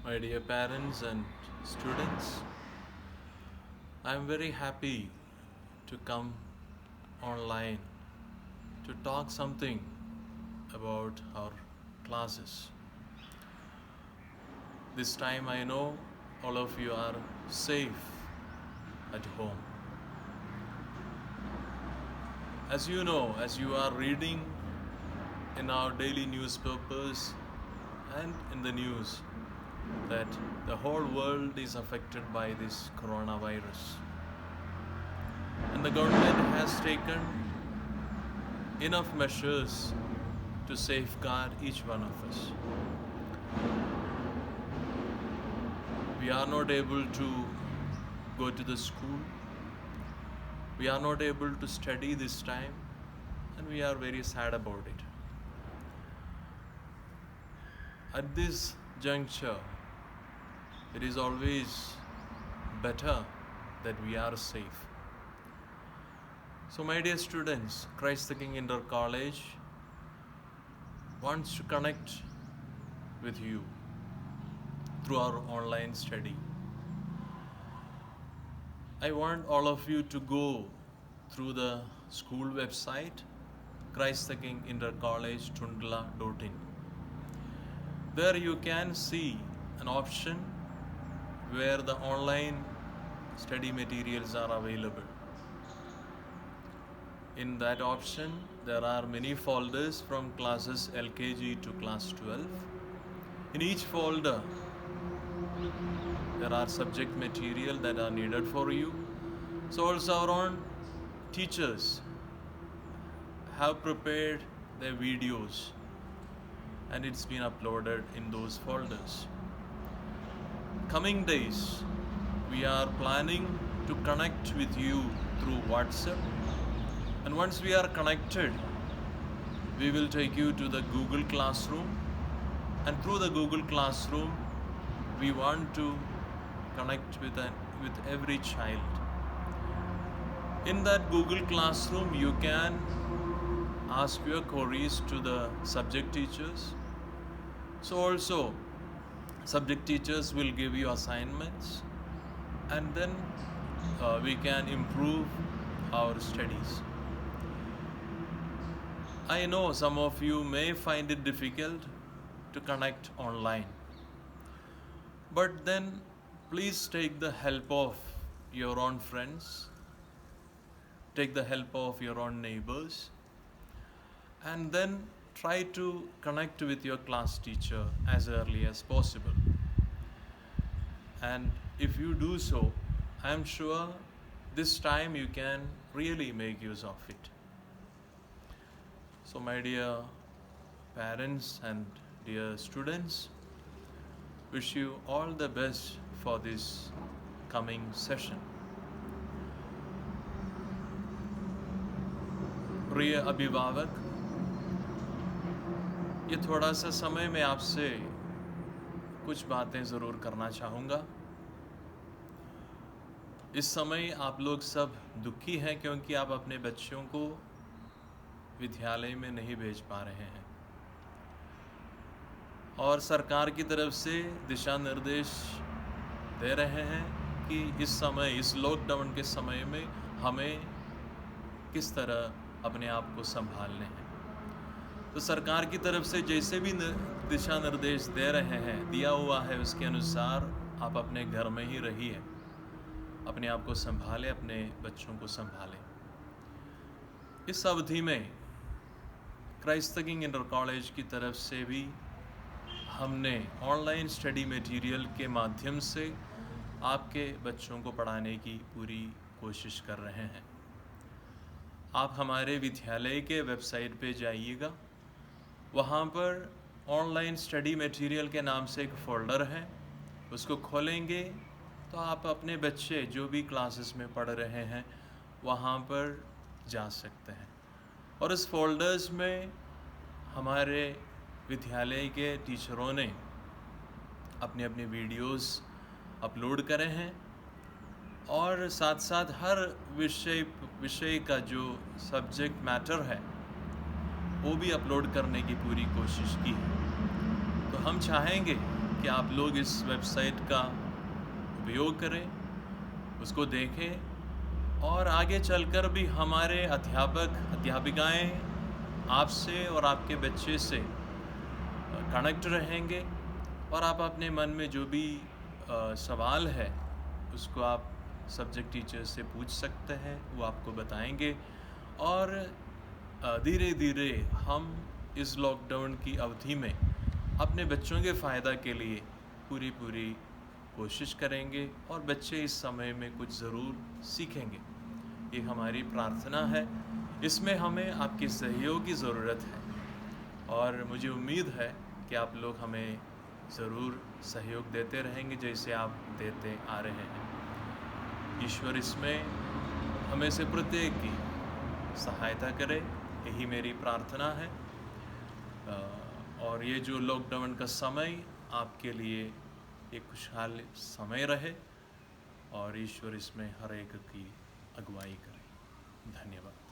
My dear parents and students, I am very happy to come online to talk something about our classes. This time I know all of you are safe at home. As you know, as you are reading in our daily newspapers and in the news, that the whole world is affected by this coronavirus. And the government has taken enough measures to safeguard each one of us. We are not able to go to the school. We are not able to study this time, and we are very sad about it. At this juncture, it is always better that we are safe. So, my dear students, Christ the King Inter College wants to connect with you through our online study. I want all of you to go through the school website, Christ the King Inter College Tundla.in. There you can see an option where the online study materials are available. In that option, there are many folders from classes LKG to class 12. In each folder, there are subject material that are needed for you. So also our own teachers have prepared their videos and it's been uploaded in those folders. Coming days, we are planning to connect with you through WhatsApp, and once we are connected, we will take you to the Google Classroom, and through the Google Classroom, we want to connect with every child. In that Google Classroom, you can ask your queries to the subject teachers. So also, subject teachers will give you assignments, and then we can improve our studies. I know some of you may find it difficult to connect online, but then please take the help of your own friends, take the help of your own neighbors, and then try to connect with your class teacher as early as possible. And if you do so, I am sure this time you can really make use of it. So my dear parents and dear students, wish you all the best for this coming session. प्रिय अभिभावक, ये थोड़ा सा समय मैं आपसे कुछ बातें ज़रूर करना चाहूँगा। इस समय आप लोग सब दुखी हैं क्योंकि आप अपने बच्चों को विद्यालय में नहीं भेज पा रहे हैं, और सरकार की तरफ से दिशा निर्देश दे रहे हैं कि इस समय, इस लॉकडाउन के समय में हमें किस तरह अपने आप को संभालने हैं। तो सरकार की तरफ से जैसे भी दिशा निर्देश दे रहे हैं, दिया हुआ है, उसके अनुसार आप अपने घर में ही रहिए, अपने आप को संभालें, अपने बच्चों को संभालें। इस अवधि में Christ the king inter college की तरफ से भी हमने ऑनलाइन स्टडी मटेरियल के माध्यम से आपके बच्चों को पढ़ाने की पूरी कोशिश कर रहे हैं। आप हमारे विद्यालय के वेबसाइट पे जाइएगा, वहाँ पर ऑनलाइन स्टडी मटेरियल के नाम से एक फ़ोल्डर है, उसको खोलेंगे तो आप अपने बच्चे जो भी क्लासेस में पढ़ रहे हैं वहाँ पर जा सकते हैं। और इस फोल्डर्स में हमारे विद्यालय के टीचरों ने अपने अपने वीडियोस अपलोड करे हैं, और साथ साथ हर विषय का जो सब्जेक्ट मैटर है वो भी अपलोड करने की पूरी कोशिश की है। तो हम चाहेंगे कि आप लोग इस वेबसाइट का उपयोग करें, उसको देखें और आगे चलकर भी हमारे अध्यापक अध्यापिकाएं आपसे और आपके बच्चे से कनेक्ट रहेंगे और आप अपने मन में जो भी सवाल है उसको आप सब्जेक्ट टीचर से पूछ सकते हैं, वो आपको बताएंगे। और धीरे धीरे हम इस लॉकडाउन की अवधि में अपने बच्चों के फ़ायदा के लिए पूरी कोशिश करेंगे और बच्चे इस समय में कुछ ज़रूर सीखेंगे। ये हमारी प्रार्थना है। इसमें हमें आपके सहयोग की ज़रूरत है और मुझे उम्मीद है कि आप लोग हमें ज़रूर सहयोग देते रहेंगे जैसे आप देते आ रहे हैं। ईश्वर इसमें हमें से प्रत्येक की सहायता करे, यही मेरी प्रार्थना है। और ये जो लॉकडाउन का समय आपके लिए एक खुशहाल समय रहे और ईश्वर इसमें हर एक की अगुवाई करे। धन्यवाद।